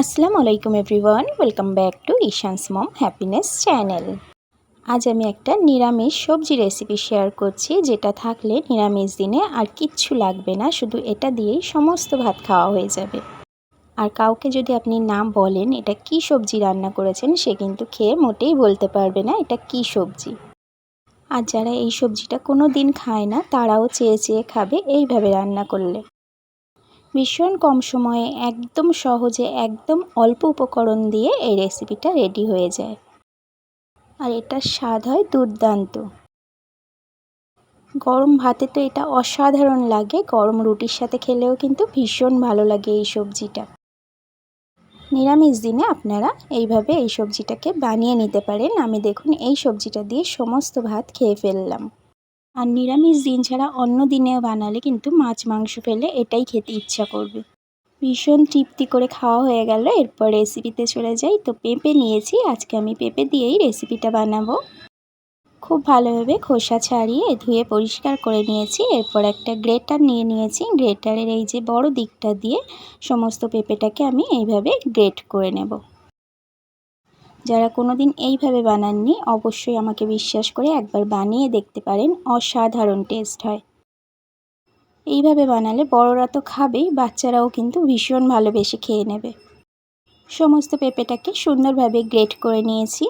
আসসালামু আলাইকুম everyone, welcome back to Ishan's mom happiness channel. আজ আমি একটা নিরামিষ সবজি রেসিপি শেয়ার করছি, যেটা থাকলে নিরামিষ দিনে আর কিচ্ছু লাগবে না, শুধু এটা দিয়েই সমস্ত ভাত খাওয়া হয়ে যাবে। আর কাউকে যদি আপনি না বলেন এটা কি সবজি রান্না করেছেন, সে কিন্তু খেয়ে মোটেই বলতে পারবে না এটা কি সবজি। আর যারা এই সবজিটা কোনো দিন খায় না তারাও চেয়ে চেয়ে খাবে এইভাবে রান্না করলে। ভীষণ কম সময়ে একদম সহজে একদম অল্প উপকরণ দিয়ে এই রেসিপিটা রেডি হয়ে যায়, আর এটার স্বাদ হয় দুর্দান্ত। গরম ভাতে তো এটা অসাধারণ লাগে, গরম রুটির সাথে খেলেও কিন্তু ভীষণ ভালো লাগে এই সবজিটা। নিরামিষ দিনে আপনারা এইভাবে এই সবজিটাকে বানিয়ে নিতে পারেন। আমি দেখুন এই সবজিটা দিয়ে সমস্ত ভাত খেয়ে ফেললাম। আর নিরামিষ দিন ছাড়া অন্য দিনেও বানালে কিন্তু মাছ মাংস পেলে এটাই খেতে ইচ্ছা করবে। ভীষণ তৃপ্তি করে খাওয়া হয়ে গেল। এরপর রেসিপিতে চলে যাই। তো পেঁপে নিয়েছি, আজকে আমি পেঁপে দিয়েই রেসিপিটা বানাবো। খুব ভালোভাবে খোসা ছাড়িয়ে ধুয়ে পরিষ্কার করে নিয়েছি। এরপর একটা গ্রেটার নিয়ে নিয়েছি, গ্রেটারের এই যে বড় দিকটা দিয়ে সমস্ত পেঁপেটাকে আমি এইভাবে গ্রেট করে নেব। যারা কোনো দিন এইভাবে বানাননি অবশ্যই আমাকে বিশ্বাস করে একবার বানিয়ে দেখতে পারেন, অসাধারণ টেস্ট হয়। এইভাবে বানালে বড়রা তো খাবেই, বাচ্চারাও কিন্তু ভীষণ ভালোবেসে খেয়ে নেবে। সমস্ত পেঁপেটাকে সুন্দরভাবে গ্রেট করে নিয়েছি।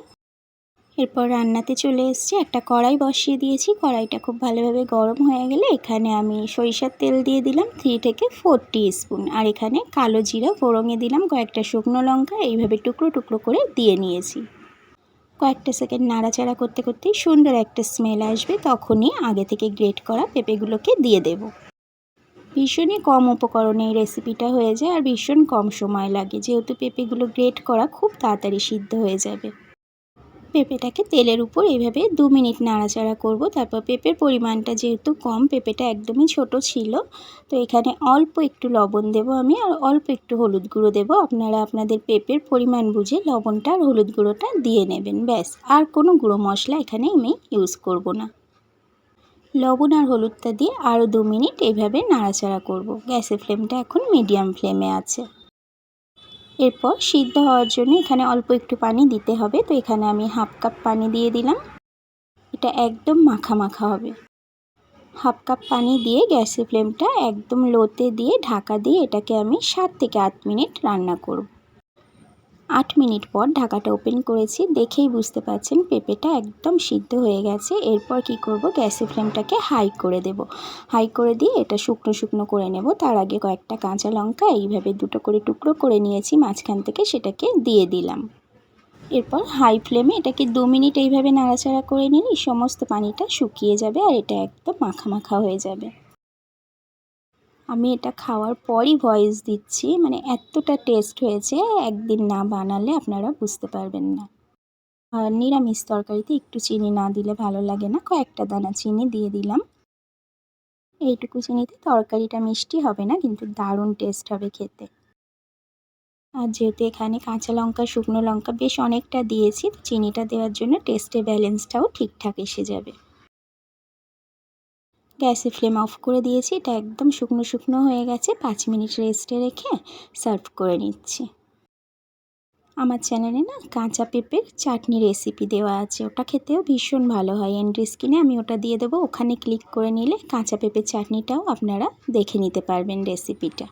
এরপর রান্নাতে চলে এসেছি, একটা কড়াই বসিয়ে দিয়েছি। কড়াইটা খুব ভালোভাবে গরম হয়ে গেলে এখানে আমি সরিষার তেল দিয়ে দিলাম 3 থেকে 4 টিস্পুন। আর এখানে কালো জিরা ফোড়নে দিলাম, কয়েকটা শুকনো লঙ্কা এইভাবে টুকরো টুকরো করে দিয়ে নিয়েছি। কয়েকটা সেকেন্ড নাড়াচাড়া করতে করতেই সুন্দর একটা স্মেল আসবে, তখনই আগে থেকে গ্রেট করা পেঁপেগুলোকে দিয়ে দেব। ভীষণই কম উপকরণে এই রেসিপিটা হয়ে যায়, আর ভীষণ কম সময় লাগে, যেহেতু পেঁপেগুলো গ্রেট করা খুব তাড়াতাড়ি সিদ্ধ হয়ে যাবে। পেঁপেটাকে তেলের উপর এইভাবে 2 মিনিট নাড়াচাড়া করব। তারপর পেঁপের পরিমাণটা যেহেতু কম, পেঁপেটা একদমই ছোট ছিল, তো এখানে অল্প একটু লবণ দেব আমি, আর অল্প একটু হলুদ গুঁড়ো দেব। আপনারা আপনাদের পেঁপের পরিমাণ বুঝে লবণটা আর হলুদ গুঁড়োটা দিয়ে নেবেন, ব্যাস। আর কোনো গুঁড়ো মশলা এখানে আমি ইউজ করব না। লবণ আর হলুদটা দিয়ে আরও 2 মিনিট এইভাবে নাড়াচাড়া করব। গ্যাসের ফ্লেমটা এখন মিডিয়াম ফ্লেমে আছে। এরপর সিদ্ধ হওয়ার জন্য এখানে অল্প একটু পানি দিতে হবে, তো এখানে আমি 1/2 কাপ পানি দিয়ে দিলাম। এটা একদম মাখা মাখা হবে। 1/2 কাপ পানি দিয়ে গ্যাসের ফ্লেমটা একদম লোতে দিয়ে ঢাকা দিয়ে এটাকে আমি 7 থেকে 8 মিনিট রান্না করব। 8 মিনিট পর ঢাকাটা ওপেন করেছি, দেখেই বুঝতে পারছেন পেঁপেটা একদম সিদ্ধ হয়ে গেছে। এরপর কি করব, গ্যাসের ফ্লেমটাকে হাই করে দেব। হাই করে দিয়ে এটা শুকনো শুকনো করে নেব। তার আগে কয়েকটা কাঁচা লঙ্কা এইভাবে দুটো করে টুকরো করে নিয়েছি, মাঝখান থেকে সেটাকে দিয়ে দিলাম। এরপর হাই ফ্লেমে এটাকে 2 মিনিট এইভাবে নাড়াচাড়া করে নিলেই সমস্ত পানিটা শুকিয়ে যাবে, আর এটা একদম মাখা মাখা হয়ে যাবে। আমি এটা খাওয়ার পরই ভয়েস দিচ্ছি, মানে এতটা টেস্ট হয়েছে, একদিন না বানালে আপনারা বুঝতে পারবেন না। আর নিরামিষ তরকারিতে একটু চিনি না দিলে ভালো লাগে না, কয়েকটা দানা চিনি দিয়ে দিলাম। এইটুকু চিনিতে তরকারিটা মিষ্টি হবে না, কিন্তু দারুণ টেস্ট হবে খেতে। আর যেহেতু এখানে কাঁচা লঙ্কা শুকনো লঙ্কা বেশ অনেকটা দিয়েছি, চিনিটা দেওয়ার জন্য টেস্টের ব্যালেন্সটাও ঠিকঠাক এসে যাবে। গ্যাসের ফ্লেম অফ করে দিয়েছি, এটা একদম শুকনো শুকনো হয়ে গেছে। 5 মিনিট রেস্টে রেখে সার্ভ করে নিচ্ছি। আমার চ্যানেলে না কাঁচা পেঁপের চাটনি রেসিপি দেওয়া আছে, ওটা খেতেও ভীষণ ভালো হয়। এন্ড স্ক্রিনে আমি ওটা দিয়ে দেবো, ওখানে ক্লিক করে নিলে কাঁচা পেঁপের চাটনিটাও আপনারা দেখে নিতে পারবেন রেসিপিটা।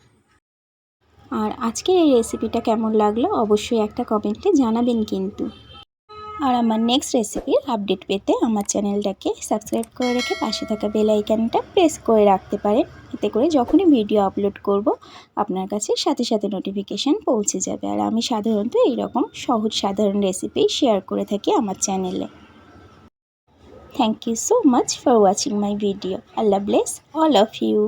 আর আজকের এই রেসিপিটা কেমন লাগলো অবশ্যই একটা কমেন্টে জানাবেন কিন্তু। আর আমার নেক্সট রেসিপির আপডেট পেতে আমার চ্যানেলটাকে সাবস্ক্রাইব করে রেখে পাশে থাকা বেল আইকনটা প্রেস করে রাখতে পারেন। এতে করে যখনই ভিডিও আপলোড করব আপনার কাছে সাথে সাথে নোটিফিকেশান পৌঁছে যাবে। আর আমি সাধারণত এইরকম সহজ সাধারণ রেসিপি শেয়ার করে থাকি আমার চ্যানেলে। Thank you so much for watching my video. Allah bless all of you.